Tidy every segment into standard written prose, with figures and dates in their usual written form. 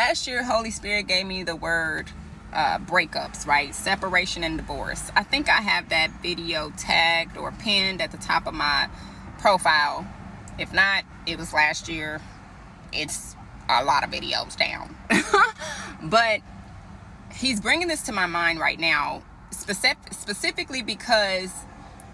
last year, Holy Spirit gave me the word breakups, right? Separation and divorce. I think I have that video tagged or pinned at the top of my profile. If not, it was last year. It's a lot of videos down. But he's bringing this to my mind right now, specifically because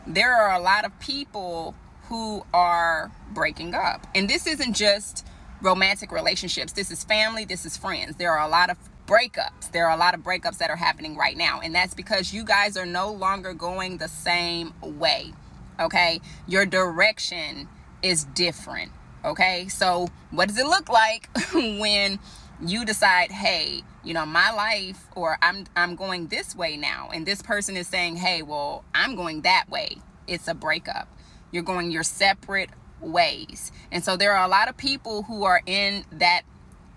there are a lot of people who are breaking up. And this isn't just romantic relationships. This is family. This is friends. There are a lot of breakups. There are a lot of breakups that are happening right now. And that's because you guys are no longer going the same way. Okay? Your direction is different. Okay? So what does it look like when you decide, hey, you know, my life, or I'm going this way now, and this person is saying, hey, well, I'm going that way. It's a breakup. You're going your separate ways. And so there are a lot of people who are in that,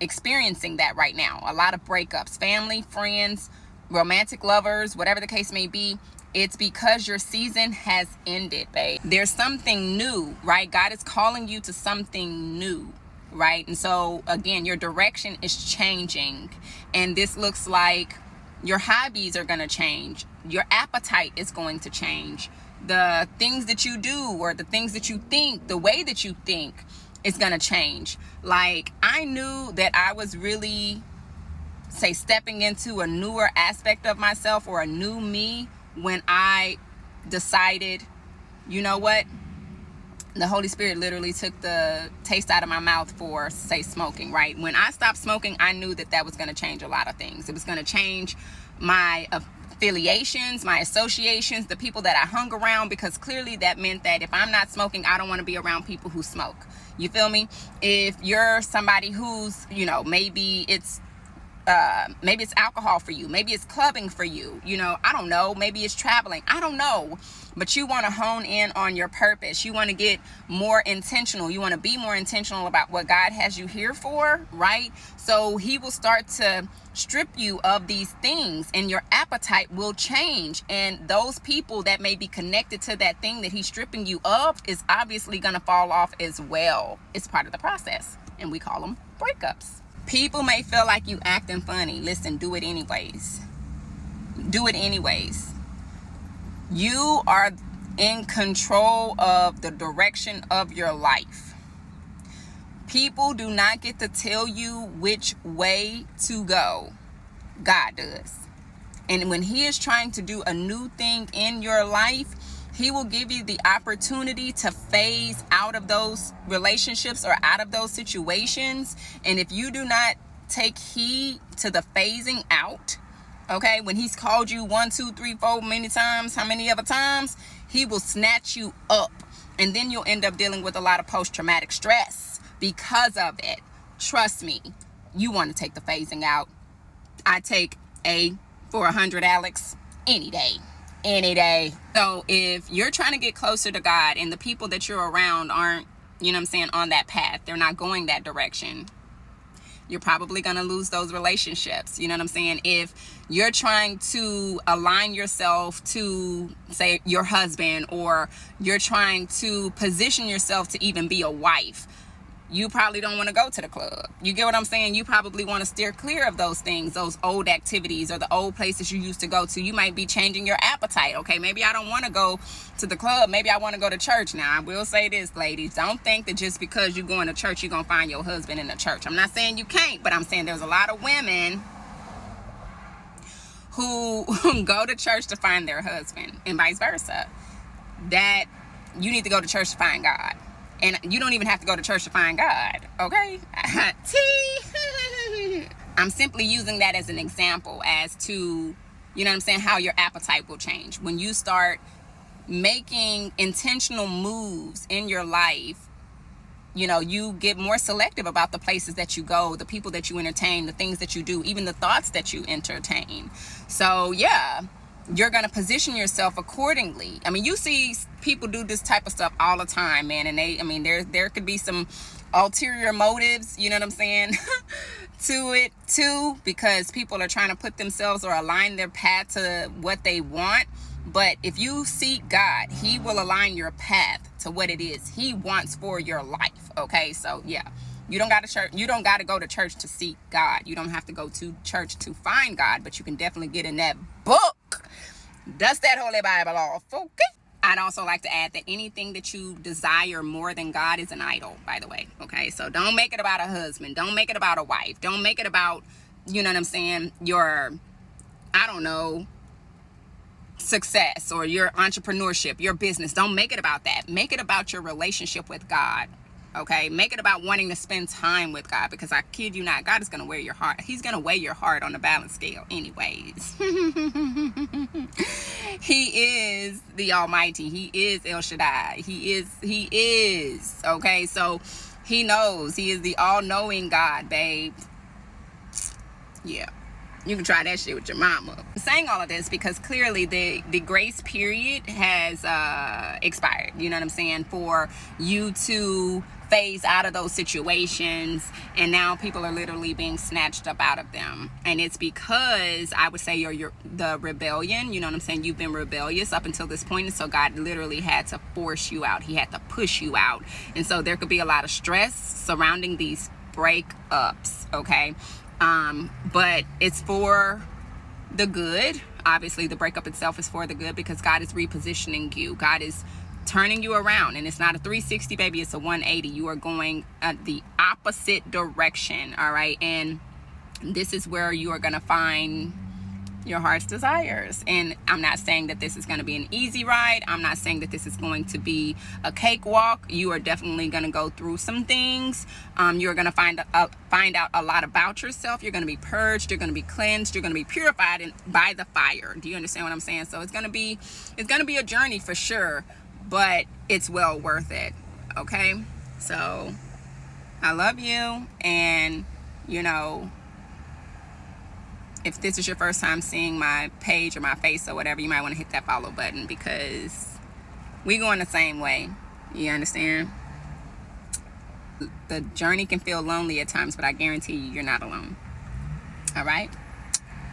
experiencing that right now. A lot of breakups, family, friends, romantic lovers, whatever the case may be. It's because your season has ended, babe. There's something new, right? God is calling you to something new, right? And so again, your direction is changing, and this looks like your hobbies are going to change. Your appetite is going to change. The things that you do, or the things that you think, the way that you think is going to change. Like, I knew that I was really, say, stepping into a newer aspect of myself, or a new me, when I decided, you know what? The Holy Spirit literally took the taste out of my mouth for, say, smoking, right? When I stopped smoking, I knew that that was going to change a lot of things. It was going to change my affiliations, my associations, the people that I hung around, because clearly that meant that if I'm not smoking, I don't want to be around people who smoke. You feel me? If you're somebody who's, you know, maybe it's alcohol for you, maybe it's clubbing for you, you know, I don't know, maybe it's traveling, I don't know, but you want to hone in on your purpose. You want to get more intentional. You want to be more intentional about what God has you here for, right? So he will start to strip you of these things, and your appetite will change, and those people that may be connected to that thing that he's stripping you of is obviously going to fall off as well. It's part of the process, and we call them breakups. People may feel like you acting funny. Listen, do it anyways. Do it anyways. You are in control of the direction of your life. People do not get to tell you which way to go. God does. And when he is trying to do a new thing in your life, he will give you the opportunity to phase out of those relationships or out of those situations. And if you do not take heed to the phasing out, okay, when he's called you 1, 2, 3, 4 many times, how many other times, he will snatch you up. And then you'll end up dealing with a lot of post-traumatic stress because of it. Trust me, you want to take the phasing out. I take A for 100, Alex, any day. Any day. So if you're trying to get closer to God, and the people that you're around aren't, you know what I'm saying, on that path, they're not going that direction, you're probably going to lose those relationships. You know what I'm saying? If you're trying to align yourself to, say, your husband, or you're trying to position yourself to even be a wife, you probably don't want to go to the club. You get what I'm saying? You probably want to steer clear of those things, those old activities, or the old places you used to go to. You might be changing your appetite. Okay, maybe I don't want to go to the club. Maybe I want to go to church. Now, I will say this, ladies. Don't think that just because you're going to church, you're going to find your husband in the church. I'm not saying you can't, but I'm saying there's a lot of women who go to church to find their husband, and vice versa. That you need to go to church to find God. And you don't even have to go to church to find God, okay? I'm simply using that as an example as to, you know what I'm saying, how your appetite will change. When you start making intentional moves in your life, you know, you get more selective about the places that you go, the people that you entertain, the things that you do, even the thoughts that you entertain. So, yeah. You're going to position yourself accordingly. I mean, you see people do this type of stuff all the time, man. And there could be some ulterior motives, you know what I'm saying, to it too, because people are trying to put themselves or align their path to what they want. But if you seek God, he will align your path to what it is he wants for your life. Okay. So yeah, You don't got to church. You don't got to go to church to seek God. You don't have to go to church to find God, but you can definitely get in that book. Dust that Holy Bible off, okay? I'd also like to add that anything that you desire more than God is an idol, by the way, okay? So don't make it about a husband. Don't make it about a wife. Don't make it about, you know what I'm saying, your, I don't know, success or your entrepreneurship, your business. Don't make it about that. Make it about your relationship with God, okay? Make it about wanting to spend time with God, because I kid you not, God is going to weigh your heart. He's going to weigh your heart on the balance scale anyways. He is the Almighty. He is El Shaddai. He is, okay? So he knows. He is the all-knowing God, babe. Yeah. You can try that shit with your mama. I'm saying all of this because clearly the grace period has expired. You know what I'm saying? For you to phase out of those situations, and now people are literally being snatched up out of them. And it's because I would say you're the rebellion. You know what I'm saying? You've been rebellious up until this point, and so God literally had to force you out. He had to push you out. And so there could be a lot of stress surrounding these breakups, okay? But it's for the good. Obviously, the breakup itself is for the good, because God is repositioning you. God is turning you around, and it's not a 360, baby. It's a 180. You are going the opposite direction, all right? And this is where you are going to find your heart's desires. And I'm not saying that this is going to be an easy ride. I'm not saying that this is going to be a cakewalk. You are definitely going to go through some things. You're going to find out a lot about yourself. You're going to be purged. You're going to be cleansed. You're going to be purified by the fire. Do you understand what I'm saying? So it's going to be a journey for sure, but it's well worth it. Okay. So I love you. And you know, if this is your first time seeing my page or my face or whatever, you might want to hit that follow button, because we going the same way. You understand? The journey can feel lonely at times, but I guarantee you, you're not alone. All right?